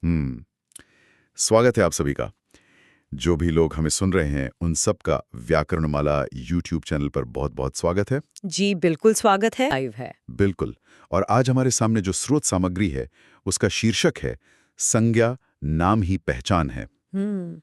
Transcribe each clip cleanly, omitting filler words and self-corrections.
हम्म स्वागत है आप सभी का। जो भी लोग हमें सुन रहे हैं उन सब का व्याकरणमाला यूट्यूब चैनल पर बहुत बहुत स्वागत है। जी बिल्कुल स्वागत है। लाइव है। बिल्कुल। और आज हमारे सामने जो स्रोत सामग्री है उसका शीर्षक है संज्ञा, नाम ही पहचान है। हम्म।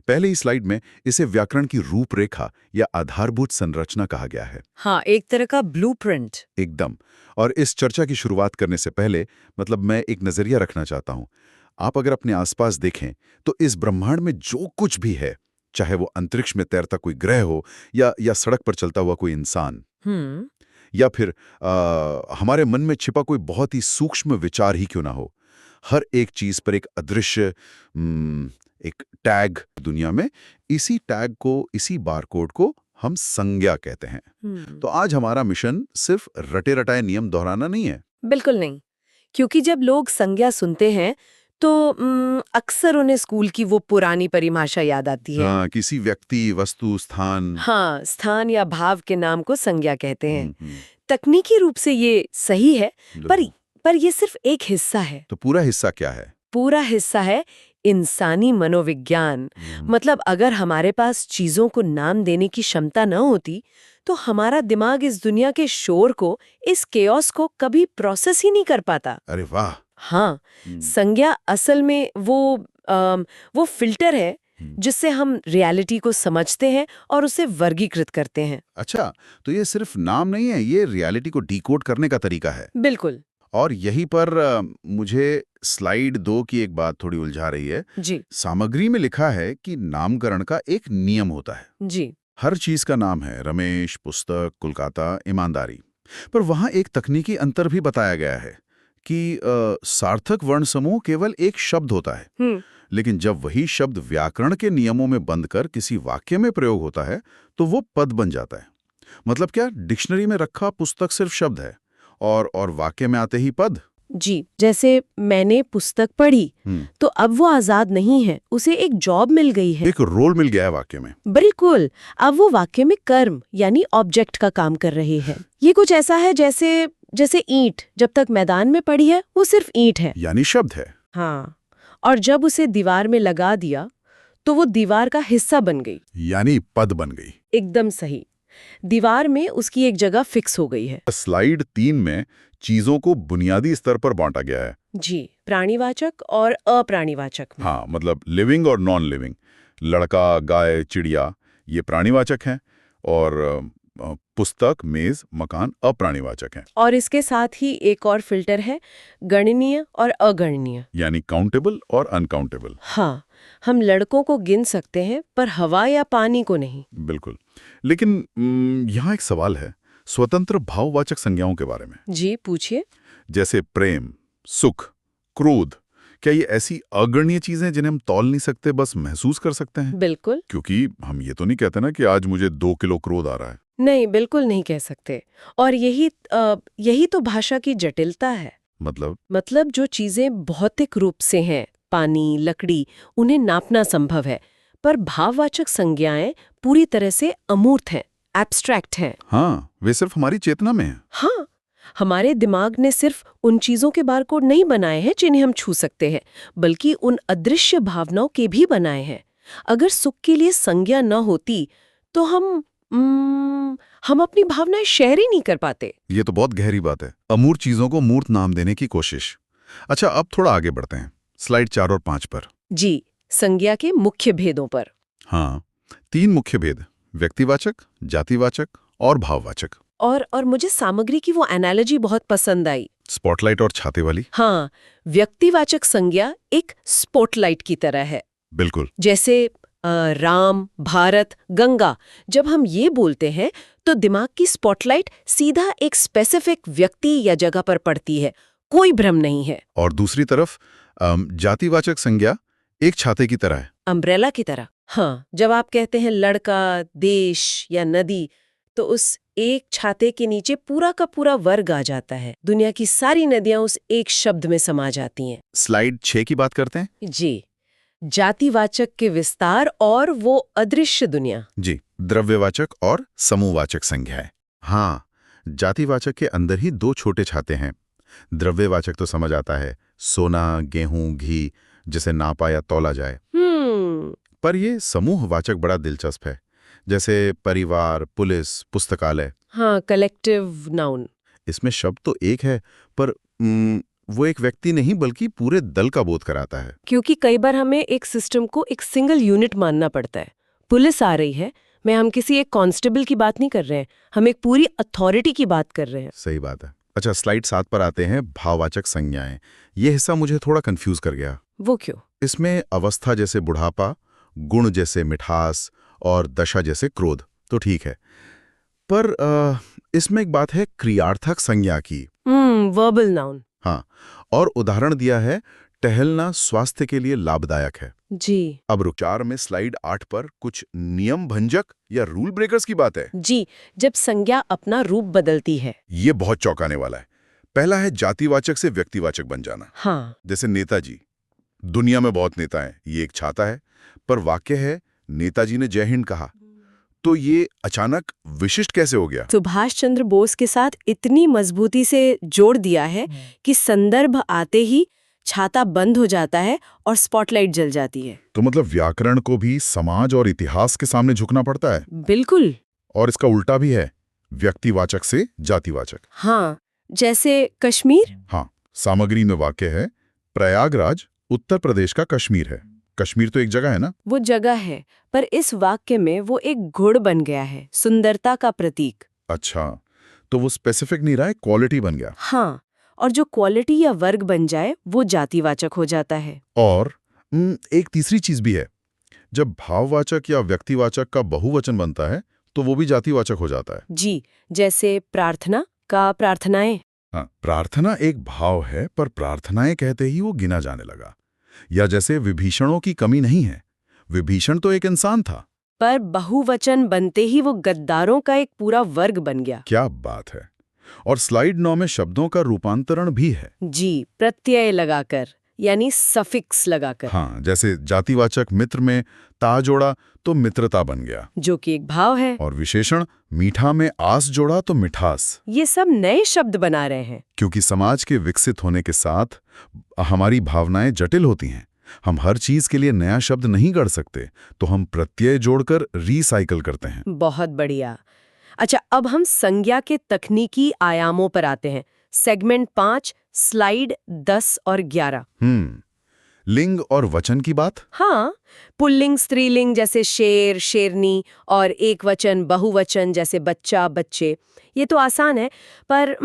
पहले ही स्लाइड में इसे व्याकरण की रूपरेखा या आधारभूत संरचना कहा गया है। हाँ, एक तरह का ब्लूप्रिंट। एकदम। और इस चर्चा की शुरुआत करने से पहले मैं एक नजरिया रखना चाहता हूं। आप अगर अपने आसपास देखें तो इस ब्रह्मांड में जो कुछ भी है, चाहे वो अंतरिक्ष में तैरता कोई ग्रह हो या सड़क पर चलता हुआ कोई इंसान, हम्म। या फिर हमारे मन में छिपा कोई बहुत ही सूक्ष्म विचार ही क्यों ना हो, हर एक चीज पर एक अदृश्य एक टैग दुनिया में, इसी टैग को, इसी बारकोड को हम संज्ञा कहते हैं। तो आज हमारा मिशन सिर्फ रटे रटाए नियम दोहराना नहीं है। बिल्कुल नहीं, क्योंकि जब लोग संज्ञा सुनते हैं तो अक्सर उन्हें स्कूल की वो पुरानी परिभाषा याद आती है। हाँ, किसी व्यक्ति, वस्तु, स्थान। हाँ, स्थान या भाव के नाम को संज्ञा कहते हैं। हम्म। तकनीकी रूप से ये सही है, पर बिल्कुल। पर ये सिर्फ एक हिस्सा है। तो पूरा हिस्सा क्या है? पूरा हिस्सा है इंसानी मनोविज्ञान। मतलब अगर हमारे पास चीजों को नाम देने की क्षमता न होती तो हमारा दिमाग इस दुनिया के शोर को, इस केओस को कभी प्रोसेस ही नहीं कर पाता। अरे वाह। हाँ, संज्ञा असल में वो फिल्टर है जिससे हम रियलिटी को समझते हैं और उसे वर्गीकृत करते हैं। अच्छा, तो ये सिर्फ नाम नहीं है, ये रियलिटी को डिकोड करने का तरीका है। बिल्कुल। और यहीं पर मुझे स्लाइड 2 की एक बात थोड़ी उलझा रही है। जी। सामग्री में लिखा है कि नामकरण का एक नियम होता है। जी। हर चीज का नाम है, रमेश, पुस्तक, कोलकाता, ईमानदारी। पर वहां एक तकनीकी अंतर भी बताया गया है कि सार्थक वर्ण समूह केवल एक शब्द होता है, लेकिन जब वही शब्द व्याकरण के नियमों में बंधकर किसी वाक्य में प्रयोग होता है तो वो पद बन जाता है। मतलब क्या, डिक्शनरी में रखा पुस्तक सिर्फ शब्द है और वाक्य में आते ही पद। जी, जैसे मैंने पुस्तक पढ़ी तो अब वो आजाद नहीं है, उसे एक जॉब मिल गई है, एक रोल मिल गया है वाक्य में। बिल्कुल। अब वो वाक्य में कर्म यानी ऑब्जेक्ट का काम कर रही है। ये कुछ ऐसा है जैसे जैसे ईंट जब तक मैदान में पड़ी है वो सिर्फ ईंट है, यानी शब्द है। हाँ, और जब उसे दीवार में लगा दिया तो वो दीवार का हिस्सा बन गई, यानी पद बन गई। एकदम सही। दीवार में उसकी एक जगह फिक्स हो गई है। स्लाइड 3 में चीजों को बुनियादी स्तर पर बांटा गया है। जी, प्राणीवाचक और अप्राणीवाचक में। हाँ, लिविंग और नॉन लिविंग। लड़का, गाय, चिड़िया ये प्राणीवाचक हैं, और पुस्तक, मेज, मकान अप्राणीवाचक हैं। और इसके साथ ही एक और फिल्टर है, गणनीय और अगणनीय, यानी काउंटेबल और अनकाउंटेबल। हाँ, हम लड़कों को गिन सकते हैं पर हवा या पानी को नहीं। बिल्कुल। लेकिन यहाँ एक सवाल है स्वतंत्र भाववाचक संज्ञाओं के बारे में। जी पूछिए। जैसे प्रेम, सुख, क्रोध, क्या ये ऐसी अगणनीय चीजें जिन्हें हम तौल नहीं सकते, बस महसूस कर सकते हैं? बिल्कुल क्योंकि हम ये तो नहीं कहते ना कि आज मुझे 2 किलो क्रोध आ रहा है। नहीं, बिल्कुल नहीं कह सकते। और यही तो भाषा की जटिलता है। मतलब जो चीजें भौतिक रूप से हैं, पानी, लकड़ी, उन्हें नापना संभव है, पर भाववाचक संज्ञाएं पूरी तरह से अमूर्त हैं, एब्स्ट्रैक्ट हैं। हाँ, वे सिर्फ हमारी चेतना में हैं। हाँ, हमारे दिमाग ने सिर्फ उन चीजों के बारकोड नहीं बनाए हैं जिन्हें हम छू सकते हैं, बल्कि उन अदृश्य भावनाओं के भी बनाए हैं। अगर सुख के लिए संज्ञा न होती तो हम अपनी भावनाएं शेयर ही नहीं कर पाते। ये तो बहुत गहरी बात है, अमूर्त चीजों को मूर्त नाम देने की कोशिश। अच्छा, अब थोड़ा आगे बढ़ते हैं, स्लाइड 4 और 5 पर। जी, संज्ञा के मुख्य भेदों पर। हाँ, 3 मुख्य भेद, व्यक्तिवाचक, जातिवाचक और भाववाचक। और मुझे सामग्री की वो एनालॉजी बहुत पसंद आई, स्पॉटलाइट और छाते वाली। हाँ, व्यक्तिवाचक संज्ञा एक स्पॉटलाइट की तरह है। बिल्कुल। जैसे राम, भारत, गंगा, जब हम ये बोलते हैं तो दिमाग की स्पॉटलाइट सीधा एक स्पेसिफिक व्यक्ति या जगह पर पड़ती है, कोई भ्रम नहीं है। और दूसरी तरफ जातिवाचक संज्ञा एक छाते की तरह है, अम्ब्रेला की तरह। हाँ, जब आप कहते हैं लड़का, देश या नदी, तो उस एक छाते के नीचे पूरा का पूरा वर्ग आ जाता है। दुनिया की सारी नदियां उस एक शब्द में समा जाती हैं। स्लाइड 6 की बात करते हैं। जी, जातिवाचक के विस्तार और वो अदृश्य दुनिया। जी, द्रव्यवाचक और समूहवाचक संज्ञाएं। हाँ, जातिवाचक के अंदर ही 2 छोटे छाते हैं। द्रव्यवाचक तो समझ आता है, सोना, गेहूं, घी, जिसे नापा या तौला जाए। पर ये समूहवाचक बड़ा दिलचस्प है, जैसे परिवार, पुलिस, पुस्तकालय। हाँ, कलेक्टिव नाउन। इसमें शब्द तो एक है, पर वो एक व्यक्ति नहीं बल्कि पूरे दल का बोध कराता है। क्योंकि कई बार हमें एक सिस्टम को एक सिंगल यूनिट मानना पड़ता है। पुलिस आ रही है, हम किसी एक कांस्टेबल की बात नहीं कर रहे हैं, हम एक पूरी अथॉरिटी की बात कर रहे हैं। सही बात है। अच्छा, स्लाइड 7 पर आते हैं भाववाचक संज्ञाएं। ये हिस्सा मुझे थोड़ा कंफ्यूज कर गया। वो क्यों? इसमें अवस्था जैसे बुढ़ापा, गुण जैसे मिठास और दशा जैसे क्रोध तो ठीक है, पर इसमें एक बात है क्रियार्थक संज्ञा की। Verbal noun. हाँ, और उदाहरण दिया है टहलना स्वास्थ्य के लिए लाभदायक है। जी। अब रुक, 4 में स्लाइड 8 पर कुछ नियम भंजक या रूल ब्रेकर्स की बात है। जी, जब संज्ञा अपना रूप बदलती है। ये बहुत चौंकाने वाला है। पहला है जातिवाचक से व्यक्तिवाचक बन जाना। हाँ। जैसे नेताजी, दुनिया में बहुत नेता हैं, ये एक छाता है, पर वाक्य है नेताजी ने जय हिंद कहा, तो ये अचानक विशिष्ट कैसे हो गया? सुभाष चंद्र बोस के साथ इतनी मजबूती से जोड़ दिया है कि संदर्भ आते ही छाता बंद हो जाता है और स्पॉटलाइट जल जाती है। तो मतलब व्याकरण को भी समाज और इतिहास के सामने झुकना पड़ता है। बिल्कुल। और इसका उल्टा भी है, व्यक्तिवाचक से जातिवाचक। हाँ, जैसे कश्मीर। हाँ, सामग्री में वाक्य है प्रयागराज उत्तर प्रदेश का कश्मीर है। कश्मीर तो एक जगह है ना? वो जगह है, पर इस वाक्य में वो एक गुण बन गया है, सुंदरता का प्रतीक। अच्छा, तो वो स्पेसिफिक नहीं रहा है, क्वालिटी बन गया। हाँ, और जो क्वालिटी या वर्ग बन जाए वो जातिवाचक हो जाता है। और एक तीसरी चीज भी है, जब भाववाचक या व्यक्तिवाचक का बहुवचन बनता है तो वो भी जातिवाचक हो जाता है। जी, जैसे प्रार्थना का प्रार्थनाएं। हाँ, प्रार्थना एक भाव है, पर प्रार्थनाएं कहते ही वो गिना जाने लगा। या जैसे विभीषणों की कमी नहीं है, विभीषण तो एक इंसान था, पर बहुवचन बनते ही वो गद्दारों का एक पूरा वर्ग बन गया। क्या बात है। और स्लाइड 9 में शब्दों का रूपांतरण भी है। जी, प्रत्यय लगाकर, यानी सफिक्स लगाकर। हाँ, जैसे जातिवाचक मित्र में ता जोड़ा तो मित्रता बन गया, जो कि एक भाव है। और विशेषण मीठा में आस जोड़ा तो मिठास। ये सब नए शब्द बना रहे हैं, क्योंकि समाज के विकसित होने के साथ हमारी भावनाएं जटिल होती हैं। हम हर चीज के लिए नया शब्द नहीं गढ़ सकते, तो हम प्रत्यय जोड़कर रिसाइकल करते हैं। बहुत बढ़िया। अच्छा, अब हम संज्ञा के तकनीकी आयामों पर आते हैं। सेगमेंट 5, स्लाइड 10 और 11। लिंग और वचन की बात। हाँ, पुल्लिंग स्त्रीलिंग जैसे शेर, शेरनी, और एक वचन बहुवचन जैसे बच्चा, बच्चे। ये तो आसान है, पर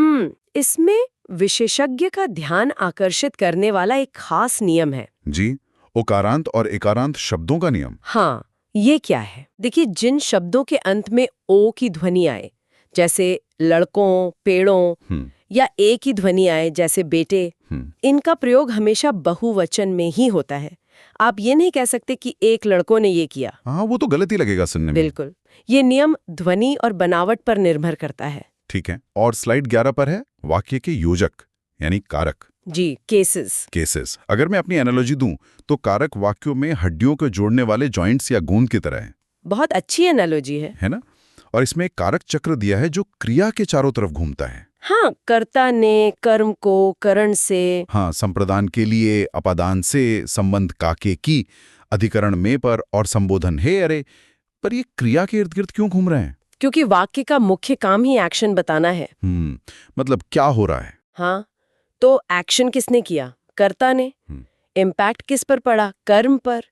इसमें विशेषज्ञ का ध्यान आकर्षित करने वाला एक खास नियम है। जी, ओकारांत और एकारांत शब्दों का नियम। हाँ, ये क्या है? देखिए, जिन शब्दों के अंत में ओ की ध्वनि आए, जैसे लड़कों, पेड़ों, या ए की ध्वनि आए, जैसे बेटे, इनका प्रयोग हमेशा बहुवचन में ही होता है। आप ये नहीं कह सकते कि एक लड़कों ने ये किया। हाँ, वो तो गलत ही लगेगा सुनने में। बिल्कुल, ये नियम ध्वनि और बनावट पर निर्भर करता है। ठीक है। और स्लाइड 11 पर है वाक्य के योजक यानी कारक। जी, केसेस। अगर मैं अपनी एनालॉजी दूं तो कारक वाक्यों में हड्डियों को जोड़ने वाले जॉइंट्स या गोंद की तरह है। बहुत अच्छी एनालॉजी है ना? और इसमें एक कारक चक्र दिया है जो क्रिया के चारों तरफ घूमता है। हाँ, कर्ता ने कर्म को करण से, हाँ, संप्रदान के लिए अपादान से, संबंध काके की, अधिकरण में पर, और संबोधन है अरे। पर ये क्रिया के इर्द गिर्द क्यों घूम रहे हैं? क्योंकि वाक्य का मुख्य काम ही एक्शन बताना है। मतलब क्या हो रहा है? हाँ, तो एक्शन किसने किया? कर्ता ने। इम्पैक्ट किस पर पड़ा? कर्म पर।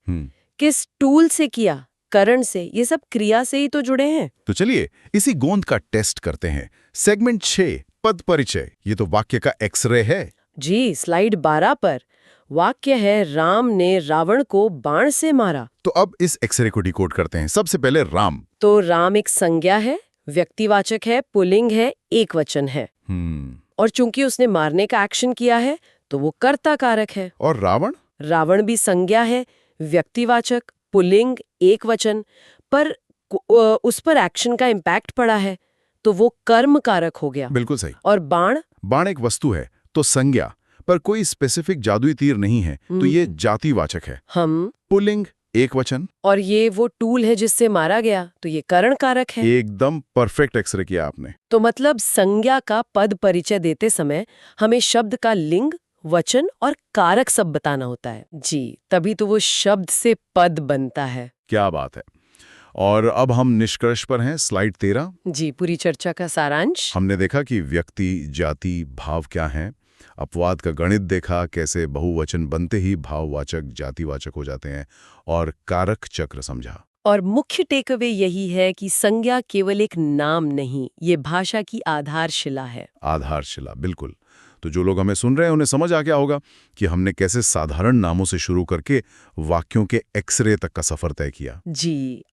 किस टूल से किया? करण से। ये सब क्रिया से ही तो जुड़े हैं। तो चलिए इसी गोंद का टेस्ट करते हैं। सेगमेंट 6, पद परिचय। ये तो वाक्य का एक्सरे है। जी, स्लाइड 12 पर वाक्य है राम ने रावण को बाण से मारा। तो अब इस एक्सरे को डिकोड करते हैं। सबसे पहले राम। तो राम एक संज्ञा है, व्यक्तिवाचक है, पुल्लिंग है, एक वचन है। और चूंकि उसने मारने का एक्शन किया है तो वो कर्ता कारक है। और रावण? रावण भी संज्ञा है, व्यक्तिवाचक, पुल्लिंग, एक वचन, पर उस पर एक्शन का इम्पैक्ट पड़ा है तो वो कर्म कारक हो गया। बिल्कुल सही। और बाण एक वस्तु है तो संज्ञा, पर कोई स्पेसिफिक जादुई तीर नहीं है तो ये जातिवाचक है। पुल्लिंग, एक वचन। और ये वो टूल है जिससे मारा गया तो ये करण कारक है। एकदम परफेक्ट एक्सरे किया आपने। तो मतलब संज्ञा का पद परिचय देते समय हमें शब्द का लिंग, वचन और कारक सब बताना होता है। जी, तभी तो वो शब्द से पद बनता है। क्या बात है। और अब हम निष्कर्ष पर हैं, स्लाइड 13। जी, पूरी चर्चा का सारांश। हमने देखा कि व्यक्ति, जाति, भाव क्या हैं। अपवाद का गणित देखा, कैसे बहुवचन बनते ही भाववाचक, जातिवाचक हो जाते हैं, और कारक चक्र समझा। और मुख्य टेकअवे यही है कि संज्ञा केवल एक नाम नहीं, ये भाषा की आधारशिला है। आधारशिला, बिल्कुल। तो जो लोग हमें सुन रहे हैं उन्हें समझ आ गया होगा कि हमने कैसे साधारण नामों से शुरू करके वाक्यों के एक्सरे तक का सफर तय किया। जी,